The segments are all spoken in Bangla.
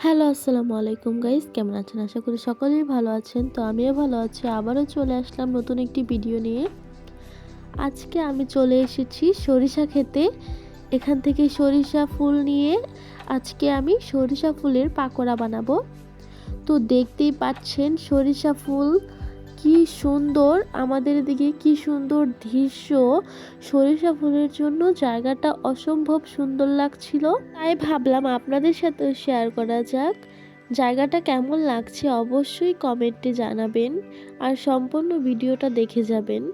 হ্যালো, আসসালামু আলাইকুম গাইস, কেমন আছেন? আশা করি সকলেই ভালো আছেন। তো আমিও ভালো আছি। আবারও চলে আসলাম নতুন একটি ভিডিও নিয়ে। আজকে আমি চলে এসেছি সরিষা ক্ষেতে। এখান থেকে সরিষা ফুল নিয়ে আজকে আমি সরিষা ফুলের পাকোড়া বানাবো। তো দেখতেই পাচ্ছেন সরিষা ফুল কি সুন্দর, আমাদের এদিকে কি সুন্দর দৃশ্য। সরিষা ফুলের জন্য জায়গাটা অসম্ভব সুন্দর লাগছিল, তাই ভাবলাম আপনাদের সাথে শেয়ার করা যাক। জায়গাটা কেমন লাগছে অবশ্যই কমেন্টে জানাবেন, আর সম্পূর্ণ ভিডিওটা দেখে যাবেন।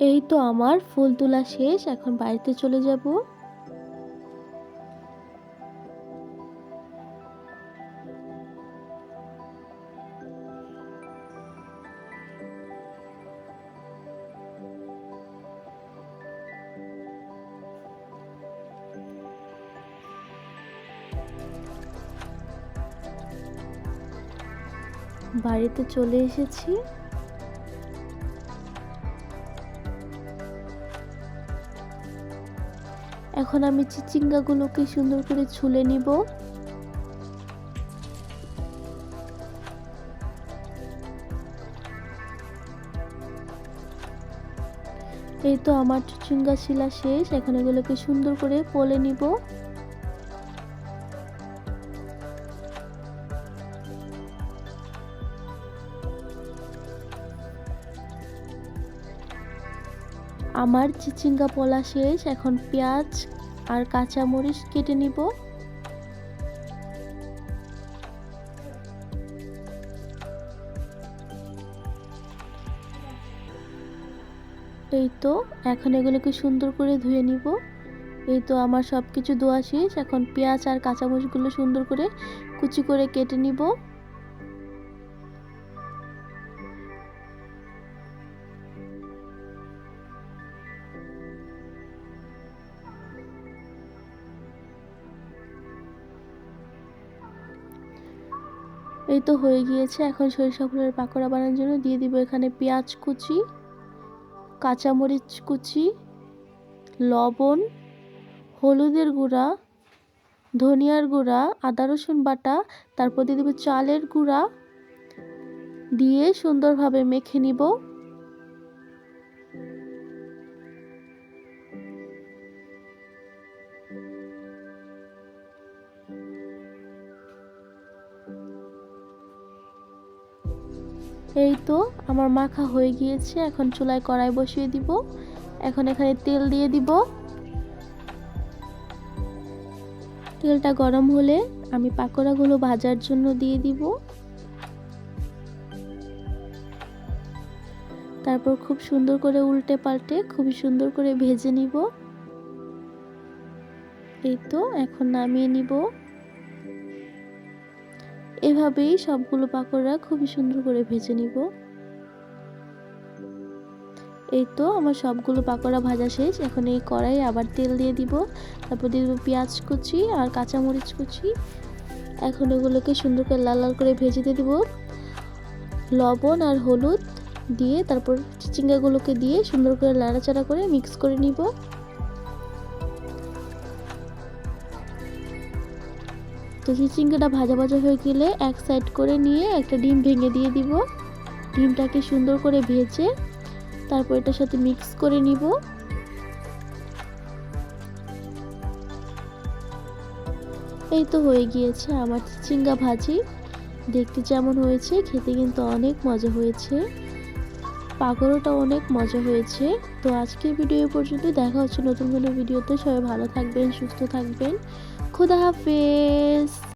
এই তো আমার ফুল তোলা শেষ, এখন বাড়িতে চলে যাব। বাড়িতে চলে এসেছি। এখন আমি চিচিঙ্গাগুলোকে সুন্দর করে ছুলে নিব। এই তো আমার চিচিঙ্গা ছিলা শেষ, এখন এগুলোকে সুন্দর করে পলে নিব। আমার চিচিঙ্গা পোলা শেষ, এখন পেঁয়াজ আর কাঁচামরিচ কেটে নিব। এই তো এখন এগুলোকে সুন্দর করে ধুয়ে নিব। এই তো আমার সব কিছু ধোয়া শেষ, এখন পেঁয়াজ আর কাঁচামরিচগুলো সুন্দর করে কুচি করে কেটে নিব। এই তো হয়ে গিয়েছে। এখন সরিষা ফুলের পাকোড়া বানানোর জন্য দিয়ে দিব এখানে পেঁয়াজ কুচি, কাঁচামরিচ কুচি, লবণ, হলুদের গুঁড়া, ধনিয়ার গুঁড়া, আদা রসুন বাটা, তারপর দিয়ে দিব চালের গুঁড়া, দিয়ে সুন্দরভাবে মেখে নিব। এই তো আমার মাখা হয়ে গিয়েছে, এখন চুলায় কড়াই বসিয়ে দিব। এখন এখানে তেল দিয়ে দিব। তেলটা গরম হলে আমি পাকোড়াগুলো ভাজার জন্য দিয়ে দিব। তারপর খুব সুন্দর করে উল্টে পাল্টে খুবই সুন্দর করে ভেজে নিব। এই তো এখন নামিয়ে নিব। এভাবেই সবগুলো পাকোড়া খুবই সুন্দর করে ভেজে নিব। এই তো আমার সবগুলো পাকোড়া ভাজা শেষ। এখন এই কড়াই আবার তেল দিয়ে দিব, তারপর দিয়ে দেবো পেঁয়াজ কুচি আর কাঁচামরিচ কুচি। এখন এগুলোকে সুন্দর করে লাল লাল করে ভেজে দিয়ে দেবো। লবণ আর হলুদ দিয়ে তারপর চিচিঙ্গাগুলোকে দিয়ে সুন্দর করে নাড়াচাড়া করে মিক্স করে নিব। তো চিচিঙ্গাটা ভাজা ভাজা হয়ে গেলে এক সাইড করে নিয়ে একটা ডিম ভেঙে দিয়ে দিব। ডিমটাকে সুন্দর করে ভেজে তারপর এটার সাথে মিক্স করে নিব। এই তো হয়ে গিয়েছে আমার চিচিঙ্গা ভাজি। দেখতে যেমন হয়েছে খেতে কিন্তু অনেক মজা হয়েছে, পাকোড়াটা অনেক মজা হয়েছে। তো আজকের ভিডিও পর্যন্ত, দেখা হচ্ছে নতুন কোনো ভিডিওতে। সবাই ভালো থাকবেন, সুস্থ থাকবেন। খোদা হাফেজ।